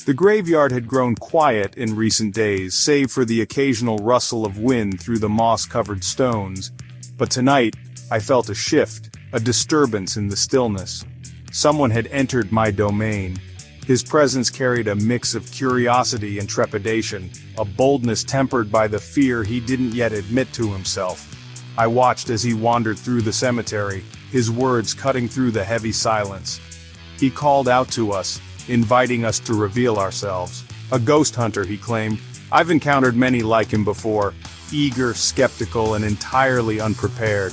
The graveyard had grown quiet in recent days, save for the occasional rustle of wind through the moss-covered stones. But tonight, I felt a shift, a disturbance in the stillness. Someone had entered my domain. His presence carried a mix of curiosity and trepidation, a boldness tempered by the fear he didn't yet admit to himself. I watched as he wandered through the cemetery, his words cutting through the heavy silence. He called out to us, inviting us to reveal ourselves. A ghost hunter, he claimed. I've encountered many like him before, eager, skeptical, and entirely unprepared.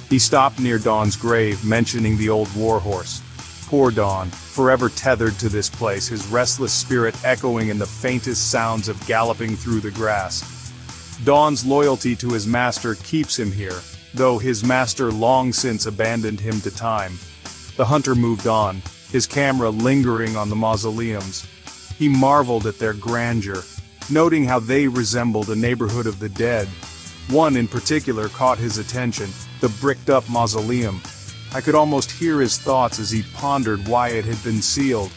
He stopped near Dawn's grave, mentioning the old warhorse. Poor Dawn, forever tethered to this place, his restless spirit echoing in the faintest sounds of galloping through the grass. Dawn's loyalty to his master keeps him here, though his master long since abandoned him to time. The hunter moved on, his camera lingering on the mausoleums. He marveled at their grandeur, noting how they resembled a neighborhood of the dead. One in particular caught his attention, the bricked-up mausoleum. I could almost hear his thoughts as he pondered why it had been sealed.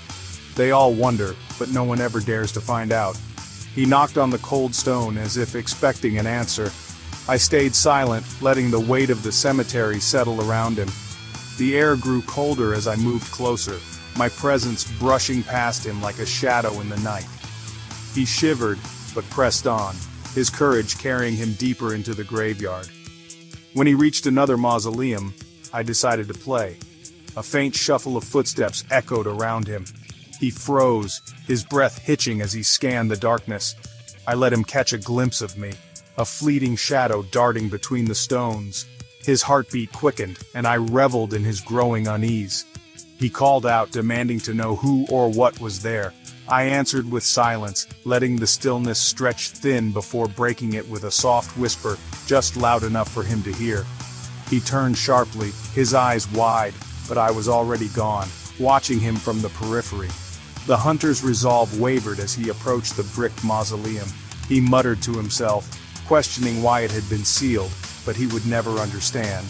They all wonder, but no one ever dares to find out. He knocked on the cold stone as if expecting an answer. I stayed silent, letting the weight of the cemetery settle around him. The air grew colder as I moved closer, my presence brushing past him like a shadow in the night. He shivered, but pressed on, his courage carrying him deeper into the graveyard. When he reached another mausoleum, I decided to play. A faint shuffle of footsteps echoed around him. He froze, his breath hitching as he scanned the darkness. I let him catch a glimpse of me, a fleeting shadow darting between the stones. His heartbeat quickened, and I reveled in his growing unease. He called out, demanding to know who or what was there. I answered with silence, letting the stillness stretch thin before breaking it with a soft whisper, just loud enough for him to hear. He turned sharply, his eyes wide, but I was already gone, watching him from the periphery. The hunter's resolve wavered as he approached the bricked mausoleum. He muttered to himself, questioning why it had been sealed, but he would never understand.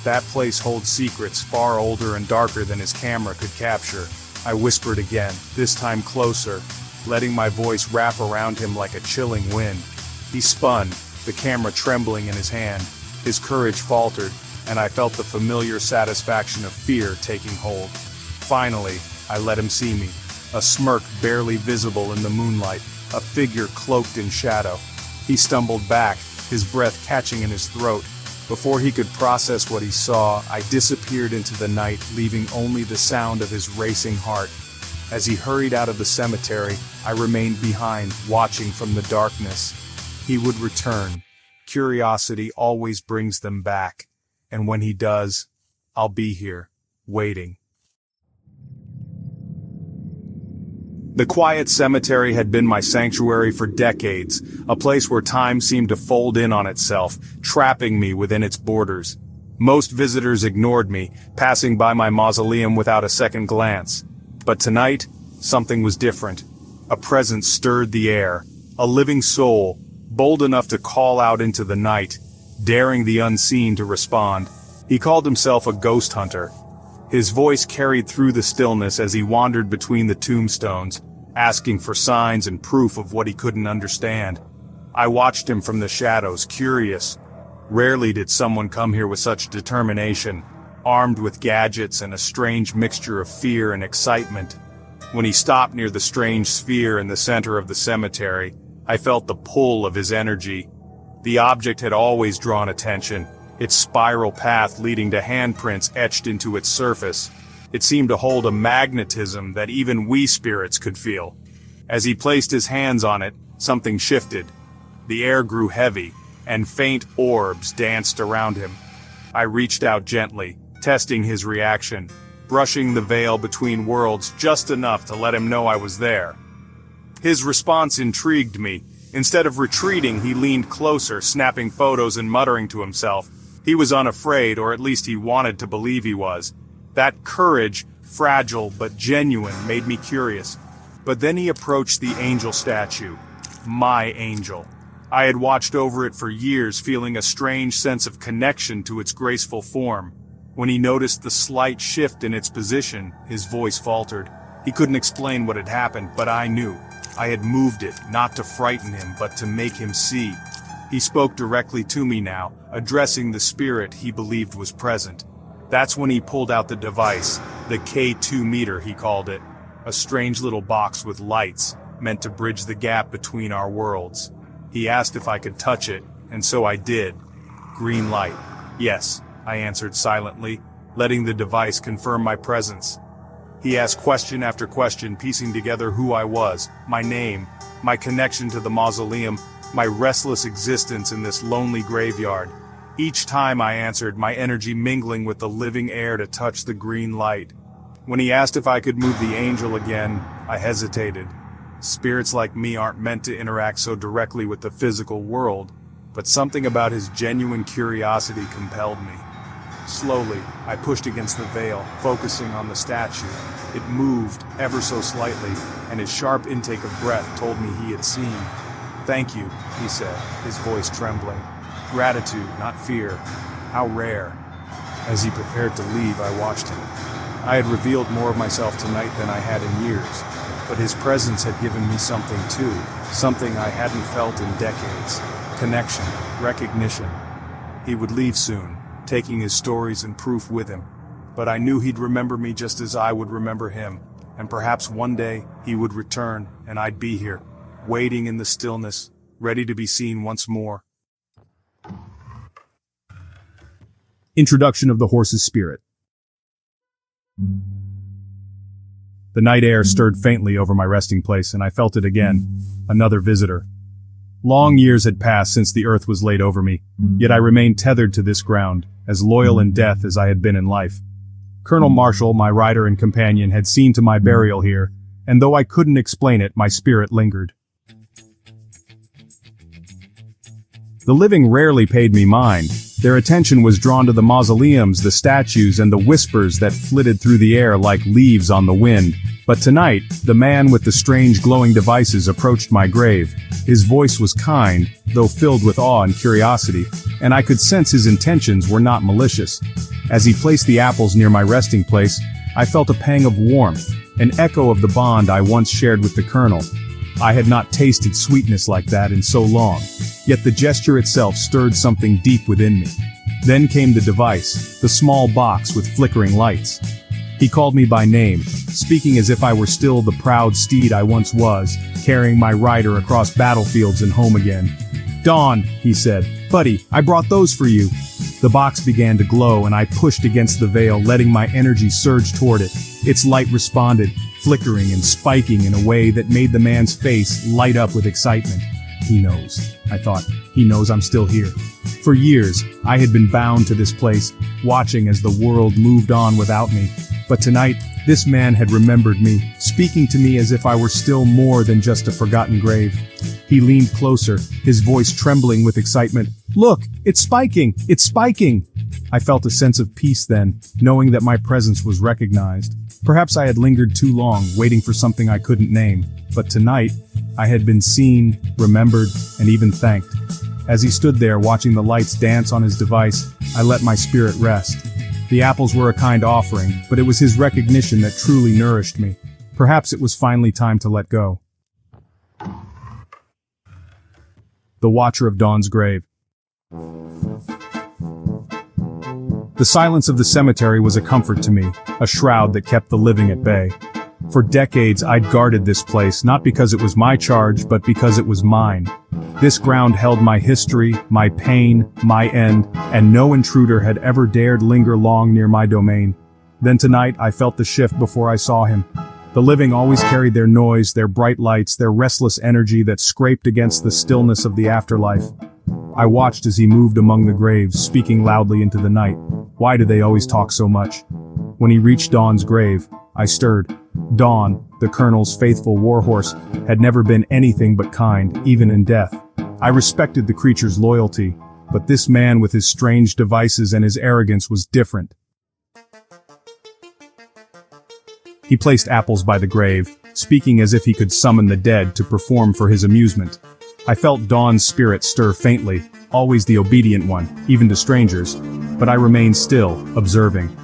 That place holds secrets far older and darker than his camera could capture. I whispered again, this time closer, letting my voice wrap around him like a chilling wind. He spun, the camera trembling in his hand. His courage faltered, and I felt the familiar satisfaction of fear taking hold. Finally, I let him see me, a smirk barely visible in the moonlight, a figure cloaked in shadow. He stumbled back, his breath catching in his throat. Before he could process what he saw, I disappeared into the night, leaving only the sound of his racing heart. As he hurried out of the cemetery, I remained behind, watching from the darkness. He would return. Curiosity always brings them back, and when he does, I'll be here, waiting. The quiet cemetery had been my sanctuary for decades, a place where time seemed to fold in on itself, trapping me within its borders. Most visitors ignored me, passing by my mausoleum without a second glance. But tonight, something was different. A presence stirred the air, a living soul, bold enough to call out into the night, daring the unseen to respond. He called himself a ghost hunter. His voice carried through the stillness as he wandered between the tombstones, asking for signs and proof of what he couldn't understand. I watched him from the shadows, curious. Rarely did someone come here with such determination, armed with gadgets and a strange mixture of fear and excitement. When he stopped near the strange sphere in the center of the cemetery, I felt the pull of his energy. The object had always drawn attention, its spiral path leading to handprints etched into its surface. It seemed to hold a magnetism that even we spirits could feel. As he placed his hands on it, something shifted. The air grew heavy, and faint orbs danced around him. I reached out gently, testing his reaction, brushing the veil between worlds just enough to let him know I was there. His response intrigued me. Instead of retreating, he leaned closer, snapping photos and muttering to himself. He was unafraid, or at least he wanted to believe he was. That courage, fragile but genuine, made me curious. But then he approached the angel statue. My angel. I had watched over it for years, feeling a strange sense of connection to its graceful form. When he noticed the slight shift in its position, his voice faltered. He couldn't explain what had happened, but I knew. I had moved it, not to frighten him, but to make him see. He spoke directly to me now, addressing the spirit he believed was present. That's when he pulled out the device, the K2 meter he called it, a strange little box with lights, meant to bridge the gap between our worlds. He asked if I could touch it, and so I did. Green light. Yes, I answered silently, letting the device confirm my presence. He asked question after question, piecing together who I was, my name, my connection to the mausoleum, my restless existence in this lonely graveyard. Each time I answered, my energy mingling with the living air to touch the green light. When he asked if I could move the angel again, I hesitated. Spirits like me aren't meant to interact so directly with the physical world, but something about his genuine curiosity compelled me. Slowly, I pushed against the veil, focusing on the statue. It moved, ever so slightly, and his sharp intake of breath told me he had seen. "Thank you," he said, his voice trembling. "Gratitude, not fear. How rare." As he prepared to leave, I watched him. I had revealed more of myself tonight than I had in years, but his presence had given me something too, something I hadn't felt in decades. Connection, recognition. He would leave soon, taking his stories and proof with him, but I knew he'd remember me just as I would remember him, and perhaps one day he would return and I'd be here, waiting in the stillness, ready to be seen once more. Introduction of the horse's spirit. The night air stirred faintly over my resting place, and I felt it again. Another visitor. Long years had passed since the earth was laid over me, yet I remained tethered to this ground, as loyal in death as I had been in life. Colonel Marshall, my rider and companion, had seen to my burial here, and though I couldn't explain it, my spirit lingered. The living rarely paid me mind. Their attention was drawn to the mausoleums, the statues, and the whispers that flitted through the air like leaves on the wind. But tonight, the man with the strange glowing devices approached my grave. His voice was kind, though filled with awe and curiosity, and I could sense his intentions were not malicious. As he placed the apples near my resting place, I felt a pang of warmth, an echo of the bond I once shared with the colonel. I had not tasted sweetness like that in so long, yet the gesture itself stirred something deep within me. Then came the device, the small box with flickering lights. He called me by name, speaking as if I were still the proud steed I once was, carrying my rider across battlefields and home again. "Dawn," he said. "Buddy, I brought those for you." The box began to glow and I pushed against the veil, letting my energy surge toward it. Its light responded, flickering and spiking in a way that made the man's face light up with excitement. He knows, I thought. He knows I'm still here. For years, I had been bound to this place, watching as the world moved on without me. But tonight, this man had remembered me, speaking to me as if I were still more than just a forgotten grave. He leaned closer, his voice trembling with excitement. "Look, it's spiking! It's spiking!" I felt a sense of peace then, knowing that my presence was recognized. Perhaps I had lingered too long, waiting for something I couldn't name. But tonight, I had been seen, remembered, and even thanked. As he stood there watching the lights dance on his device, I let my spirit rest. The apples were a kind offering, but it was his recognition that truly nourished me. Perhaps it was finally time to let go. The Watcher of Dawn's Grave. The silence of the cemetery was a comfort to me, a shroud that kept the living at bay. For decades I'd guarded this place, not because it was my charge, but because it was mine. This ground held my history, my pain, my end, and no intruder had ever dared linger long near my domain. Then tonight I felt the shift before I saw him. The living always carried their noise, their bright lights, their restless energy that scraped against the stillness of the afterlife. I watched as he moved among the graves, speaking loudly into the night. Why do they always talk so much? When he reached Dawn's grave, I stirred. Dawn, the colonel's faithful warhorse, had never been anything but kind, even in death. I respected the creature's loyalty, but this man with his strange devices and his arrogance was different. He placed apples by the grave, speaking as if he could summon the dead to perform for his amusement. I felt Dawn's spirit stir faintly, always the obedient one, even to strangers, but I remained still, observing.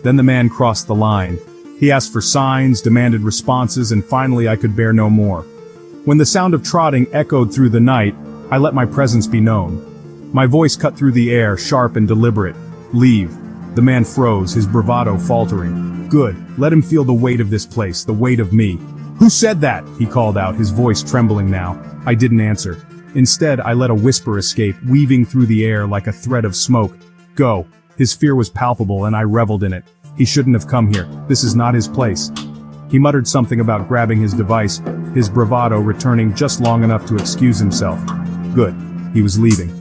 Then the man crossed the line. He asked for signs, demanded responses, and finally I could bear no more. When the sound of trotting echoed through the night, I let my presence be known. My voice cut through the air, sharp and deliberate. "Leave." The man froze, his bravado faltering. "Good. Let him feel the weight of this place, the weight of me." "Who said that?" he called out, his voice trembling now. I didn't answer. Instead, I let a whisper escape, weaving through the air like a thread of smoke. "Go." His fear was palpable and I reveled in it. He shouldn't have come here. This is not his place. He muttered something about grabbing his device, his bravado returning just long enough to excuse himself. Good. He was leaving.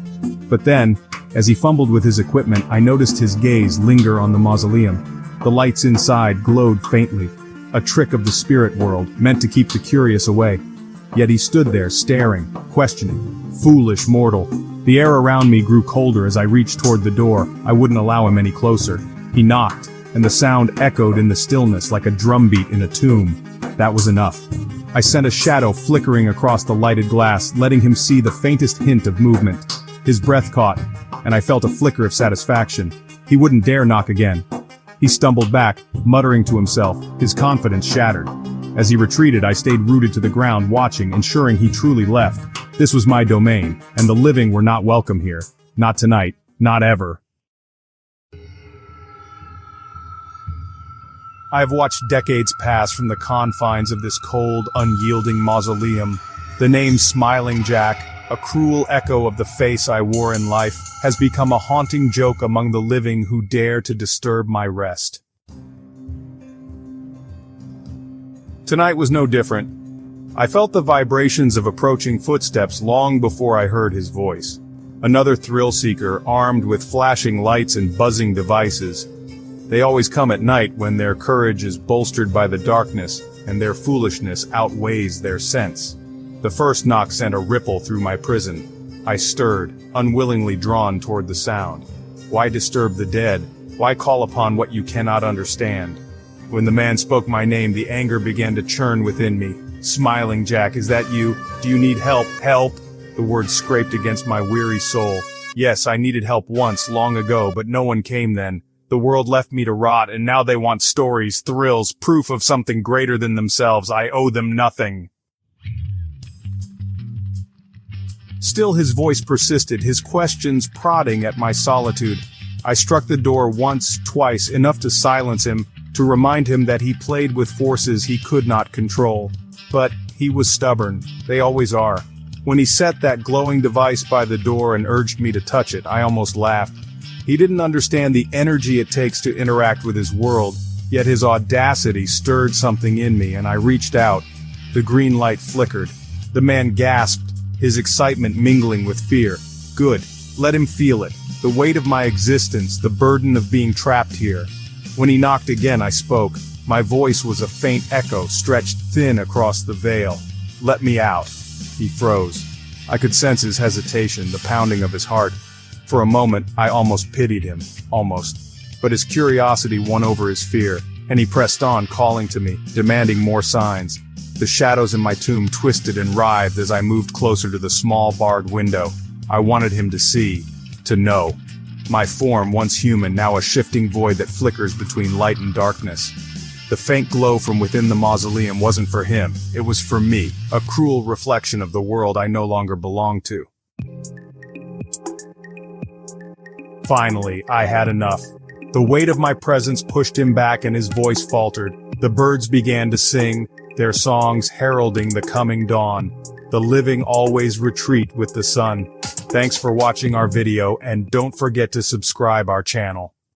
But then, as he fumbled with his equipment, I noticed his gaze linger on the mausoleum. The lights inside glowed faintly. A trick of the spirit world, meant to keep the curious away. Yet he stood there, staring, questioning. Foolish mortal. The air around me grew colder as I reached toward the door. I wouldn't allow him any closer. He knocked, and the sound echoed in the stillness like a drumbeat in a tomb. That was enough. I sent a shadow flickering across the lighted glass, letting him see the faintest hint of movement. His breath caught, and I felt a flicker of satisfaction. He wouldn't dare knock again. He stumbled back, muttering to himself, his confidence shattered. As he retreated, I stayed rooted to the ground, watching, ensuring he truly left. This was my domain, and the living were not welcome here. Not tonight, not ever. I have watched decades pass from the confines of this cold, unyielding mausoleum. The name Smiling Jack, a cruel echo of the face I wore in life, has become a haunting joke among the living who dare to disturb my rest. Tonight was no different. I felt the vibrations of approaching footsteps long before I heard his voice. Another thrill-seeker, armed with flashing lights and buzzing devices. They always come at night when their courage is bolstered by the darkness, and their foolishness outweighs their sense. The first knock sent a ripple through my prison. I stirred, unwillingly drawn toward the sound. Why disturb the dead? Why call upon what you cannot understand? When the man spoke my name, the anger began to churn within me. Smiling Jack, is that you? Do you need help? Help! The words scraped against my weary soul. Yes, I needed help once, long ago, but no one came then. The world left me to rot, and now they want stories, thrills, proof of something greater than themselves. I owe them nothing. Still his voice persisted, his questions prodding at my solitude. I struck the door once, twice, enough to silence him, to remind him that he played with forces he could not control. But he was stubborn. They always are. When he set that glowing device by the door and urged me to touch it, I almost laughed. He didn't understand the energy it takes to interact with his world, yet his audacity stirred something in me, and I reached out. The green light flickered. The man gasped, his excitement mingling with fear. Good. Let him feel it. The weight of my existence, the burden of being trapped here. When he knocked again, I spoke. My voice was a faint echo stretched thin across the veil. Let me out. He froze. I could sense his hesitation, the pounding of his heart. For a moment, I almost pitied him. Almost. But his curiosity won over his fear, and he pressed on, calling to me, demanding more signs. The shadows in my tomb twisted and writhed as I moved closer to the small barred window. I wanted him to see, to know. My form, once human, now a shifting void that flickers between light and darkness. The faint glow from within the mausoleum wasn't for him, it was for me, a cruel reflection of the world I no longer belonged to. Finally, I had enough. The weight of my presence pushed him back and his voice faltered. The birds began to sing, their songs heralding the coming dawn. The living always retreat with the sun. Thanks for watching our video, and don't forget to subscribe our channel.